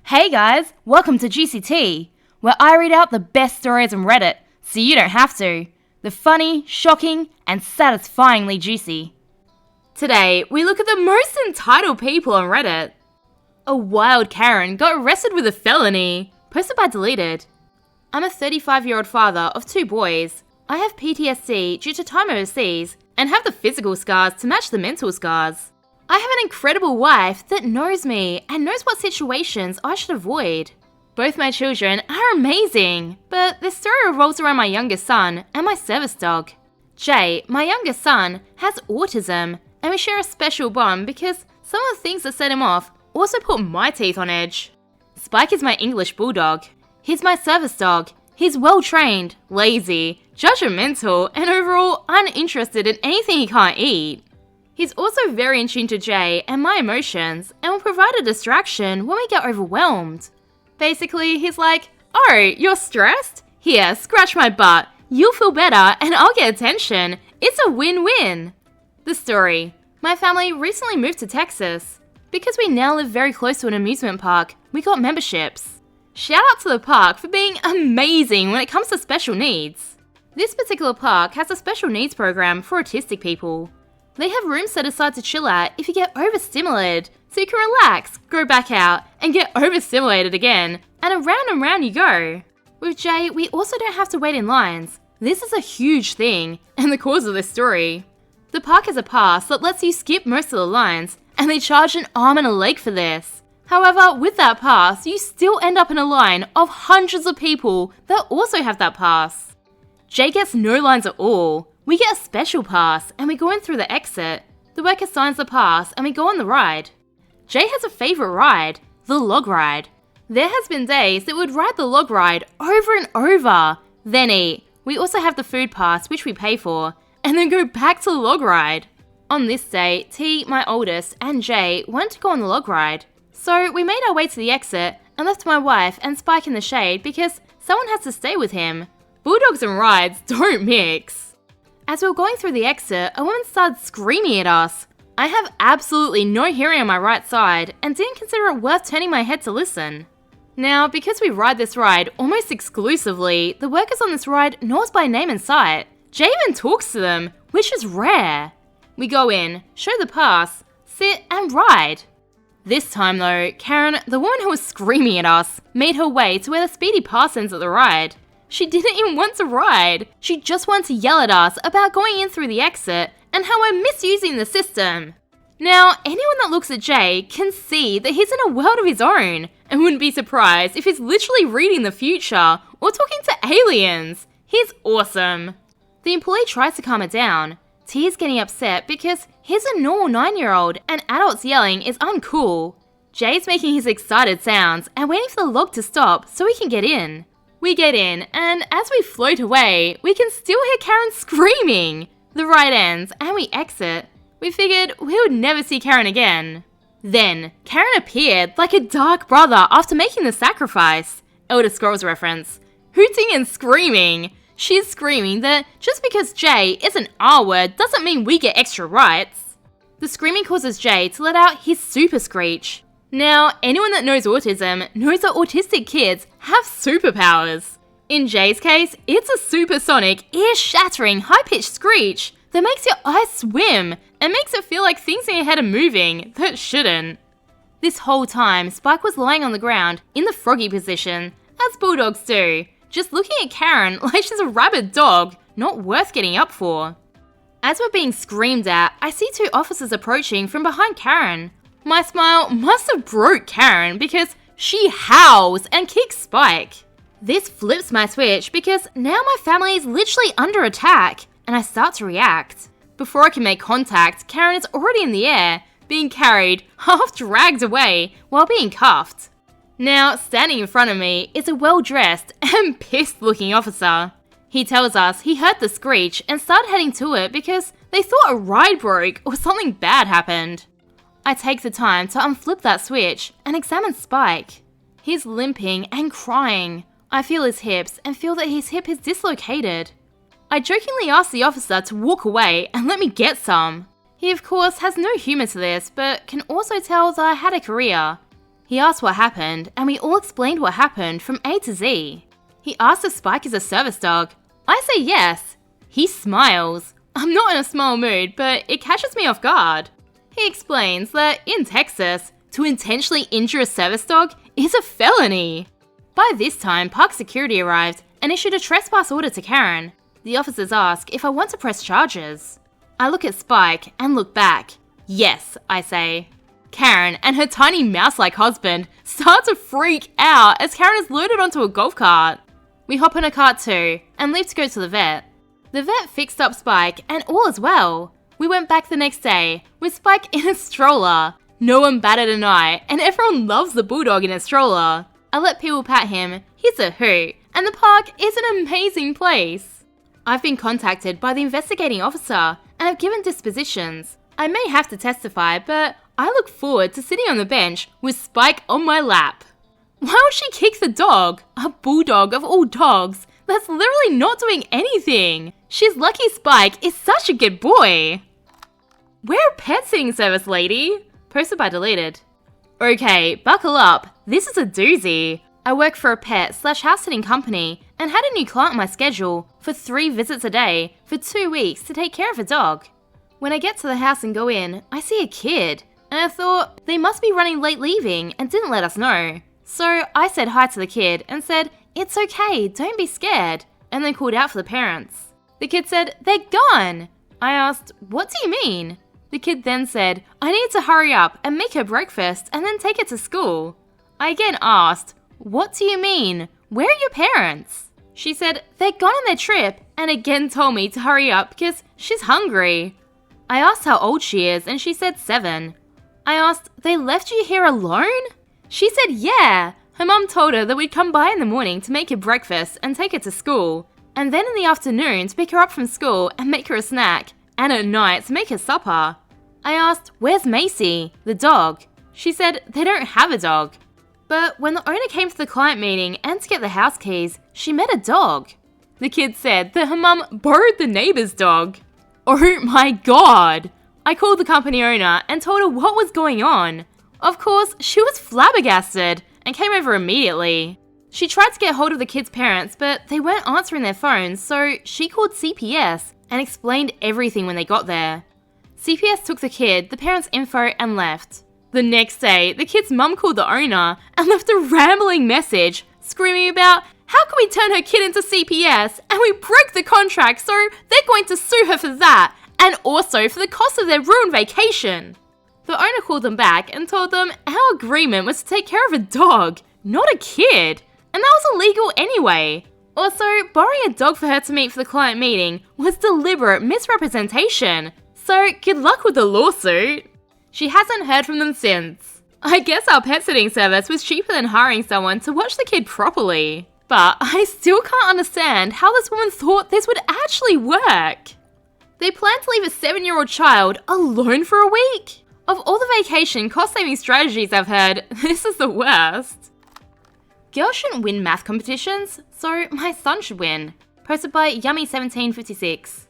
Hey guys, welcome to Juicy Tea, where I read out the best stories on Reddit, so you don't have to. The funny, shocking, and satisfyingly juicy. Today, we look at the most entitled people on Reddit. A wild Karen got arrested with a felony, posted by Deleted. I'm a 35-year-old father of 2 boys. I have PTSD due to time overseas, and have the physical scars to match the mental scars. I have an incredible wife that knows me and knows what situations I should avoid. Both my children are amazing, but this story revolves around my youngest son and my service dog. Jay, my youngest son, has autism, and we share a special bond because some of the things that set him off also put my teeth on edge. Spike is my English bulldog. He's my service dog. He's well-trained, lazy, judgmental, and overall uninterested in anything he can't eat. He's also very in tune to Jay and my emotions, and will provide a distraction when we get overwhelmed. Basically, he's like, "Oh, you're stressed? Here, scratch my butt. You'll feel better and I'll get attention. It's a win-win." The story. My family recently moved to Texas. Because we now live very close to an amusement park, we got memberships. Shout out to the park for being amazing when it comes to special needs. This particular park has a special needs program for autistic people. They have rooms set aside to chill at if you get overstimulated, so you can relax, go back out, and get overstimulated again, and around you go. With Jay, we also don't have to wait in lines. This is a huge thing, and the cause of this story. The park has a pass that lets you skip most of the lines, and they charge an arm and a leg for this. However, with that pass, you still end up in a line of hundreds of people that also have that pass. Jay gets no lines at all. We get a special pass, and we go in through the exit. The worker signs the pass, and we go on the ride. Jay has a favourite ride, the log ride. There has been days that would ride the log ride over and over, then eat. We also have the food pass, which we pay for, and then go back to the log ride. On this day, T, my oldest, and Jay wanted to go on the log ride. So we made our way to the exit, and left my wife and Spike in the shade because someone has to stay with him. Bulldogs and rides don't mix. As we were going through the exit, a woman started screaming at us. I have absolutely no hearing on my right side and didn't consider it worth turning my head to listen. Now, because we ride this ride almost exclusively, the workers on this ride know us by name and sight. Jay even talks to them, which is rare. We go in, show the pass, sit and ride. This time though, Karen, the woman who was screaming at us, made her way to where the speedy pass ends at the ride. She didn't even want to ride. She just wanted to yell at us about going in through the exit and how we're misusing the system. Now, anyone that looks at Jay can see that he's in a world of his own and wouldn't be surprised if he's literally reading the future or talking to aliens. He's awesome. The employee tries to calm her down. T is getting upset because he's a normal 9-year-old and adults yelling is uncool. Jay's making his excited sounds and waiting for the log to stop so we can get in. We get in, and as we float away, we can still hear Karen screaming. The ride ends, and we exit. We figured we would never see Karen again. Then, Karen appeared like a dark brother after making the sacrifice. Elder Scrolls reference. Hooting and screaming. She's screaming that just because Jay is an R-word doesn't mean we get extra rights. The screaming causes Jay to let out his super screech. Now, anyone that knows autism knows that autistic kids have superpowers. In Jay's case, it's a supersonic, ear-shattering, high-pitched screech that makes your eyes swim and makes it feel like things in your head are moving that shouldn't. This whole time, Spike was lying on the ground in the froggy position, as bulldogs do, just looking at Karen like she's a rabid dog, not worth getting up for. As we're being screamed at, I see 2 officers approaching from behind Karen. My smile must have broke Karen because she howls and kicks Spike. This flips my switch because now my family is literally under attack and I start to react. Before I can make contact, Karen is already in the air, being carried, half dragged away while being cuffed. Now, standing in front of me is a well-dressed and pissed-looking officer. He tells us he heard the screech and started heading to it because they thought a ride broke or something bad happened. I take the time to unflip that switch and examine Spike. He's limping and crying. I feel his hips and feel that his hip is dislocated. I jokingly ask the officer to walk away and let me get some. He of course has no humour to this, but can also tell that I had a career. He asked what happened, and we all explained what happened from A to Z. He asked if Spike is a service dog. I say yes. He smiles. I'm not in a smile mood, but it catches me off guard. He explains that in Texas, to intentionally injure a service dog is a felony. By this time, park security arrived and issued a trespass order to Karen. The officers ask if I want to press charges. I look at Spike and look back. Yes, I say. Karen and her tiny mouse-like husband start to freak out as Karen is loaded onto a golf cart. We hop in a cart too and leave to go to the vet. The vet fixed up Spike and all is well. We went back the next day with Spike in a stroller. No one batted an eye and everyone loves the bulldog in a stroller. I let people pat him, he's a hoot, and the park is an amazing place. I've been contacted by the investigating officer and have given dispositions. I may have to testify, but I look forward to sitting on the bench with Spike on my lap. Why would she kick the dog? A bulldog of all dogs that's literally not doing anything. She's lucky Spike is such a good boy. We're a pet sitting service, lady. Posted by Deleted. Okay, buckle up. This is a doozy. I work for a pet/house sitting company and had a new client on my schedule for 3 visits a day for 2 weeks to take care of a dog. When I get to the house and go in, I see a kid, and I thought they must be running late leaving and didn't let us know. So I said hi to the kid and said, "It's okay, don't be scared," and then called out for the parents. The kid said, "They're gone." I asked, "What do you mean?" The kid then said, "I need to hurry up and make her breakfast and then take it to school." I again asked, "What do you mean? Where are your parents?" She said, "They're gone on their trip," and again told me to hurry up because she's hungry. I asked how old she is and she said 7. I asked, "They left you here alone?" She said, "Yeah." Her mum told her that we'd come by in the morning to make her breakfast and take her to school, and then in the afternoon to pick her up from school and make her a snack, and at night to make her supper. I asked, "Where's Macy, the dog?" She said, "They don't have a dog." But when the owner came to the client meeting and to get the house keys, she met a dog. The kid said that her mum borrowed the neighbour's dog. Oh my god! I called the company owner and told her what was going on. Of course, she was flabbergasted and came over immediately. She tried to get hold of the kids' parents, but they weren't answering their phones, so she called CPS and explained everything when they got there. CPS took the kid, the parents' info, and left. The next day, the kid's mum called the owner and left a rambling message, screaming about how can we turn her kid into CPS and we broke the contract, so they're going to sue her for that, and also for the cost of their ruined vacation. The owner called them back and told them our agreement was to take care of a dog, not a kid, and that was illegal anyway. Also, borrowing a dog for her to meet for the client meeting was deliberate misrepresentation, so good luck with the lawsuit. She hasn't heard from them since. I guess our pet sitting service was cheaper than hiring someone to watch the kid properly. But I still can't understand how this woman thought this would actually work. They plan to leave a 7-year-old child alone for a week? Of all the vacation cost-saving strategies I've heard, this is the worst. Girls shouldn't win math competitions, so my son should win. Posted by Yummy1756.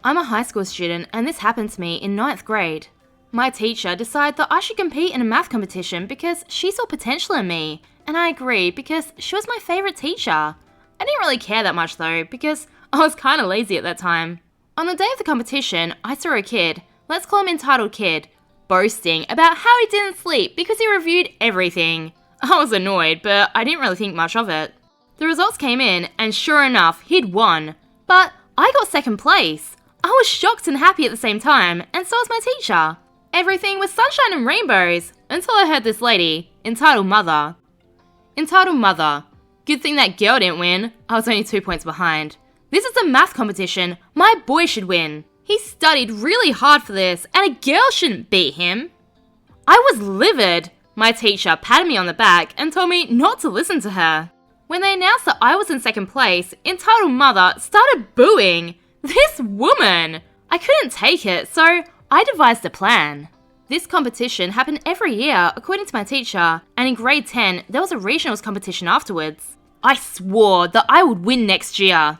I'm a high school student and this happened to me in 9th grade. My teacher decided that I should compete in a math competition because she saw potential in me, and I agreed because she was my favourite teacher. I didn't really care that much though, because I was kinda lazy at that time. On the day of the competition, I saw a kid, let's call him Entitled Kid, boasting about how he didn't sleep because he reviewed everything. I was annoyed, but I didn't really think much of it. The results came in, and sure enough, he'd won. But I got 2nd place. I was shocked and happy at the same time, and so was my teacher. Everything was sunshine and rainbows, until I heard this lady, Entitled Mother. Entitled Mother. Good thing that girl didn't win. I was only 2 points behind. This is a math competition. My boy should win. He studied really hard for this, and a girl shouldn't beat him. I was livid. My teacher patted me on the back and told me not to listen to her. When they announced that I was in 2nd place, Entitled Mother started booing. This woman! I couldn't take it, so I devised a plan. This competition happened every year, according to my teacher, and in grade 10, there was a regionals competition afterwards. I swore that I would win next year.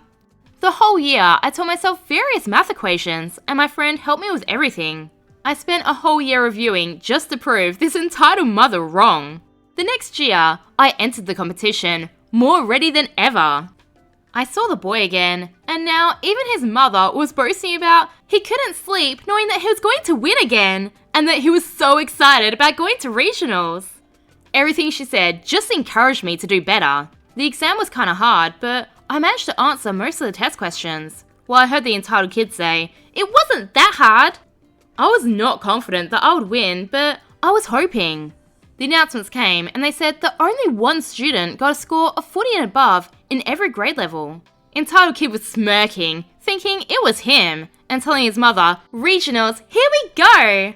The whole year, I taught myself various math equations, and my friend helped me with everything. I spent a whole year reviewing just to prove this Entitled Mother wrong. The next year, I entered the competition, more ready than ever. I saw the boy again, and now even his mother was boasting about he couldn't sleep knowing that he was going to win again, and that he was so excited about going to regionals. Everything she said just encouraged me to do better. The exam was kinda hard, but I managed to answer most of the test questions. While I heard the entitled kid say, "It wasn't that hard." I was not confident that I would win, but I was hoping. The announcements came and they said that only one student got a score of 40 and above in every grade level. Entitled kid was smirking, thinking it was him, and telling his mother, "Regionals, here we go!"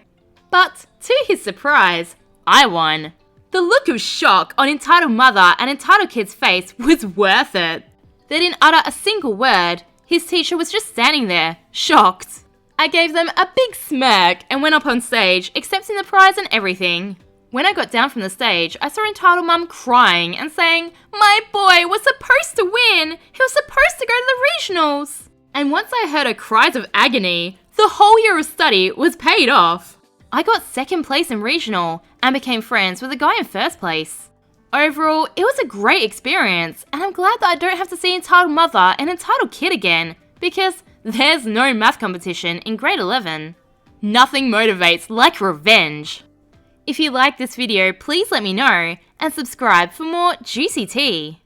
But to his surprise, I won. The look of shock on entitled mother and entitled kid's face was worth it. They didn't utter a single word. His teacher was just standing there, shocked. I gave them a big smirk and went up on stage, accepting the prize and everything. When I got down from the stage, I saw entitled mum crying and saying, "My boy was supposed to win! He was supposed to go to the regionals!" And once I heard her cries of agony, the whole year of study was paid off. I got second place in regional and became friends with the guy in first place. Overall, it was a great experience, and I'm glad that I don't have to see entitled mother and entitled kid again, because there's no math competition in grade 11. Nothing motivates like revenge. If you liked this video, please let me know, and subscribe for more juicy tea.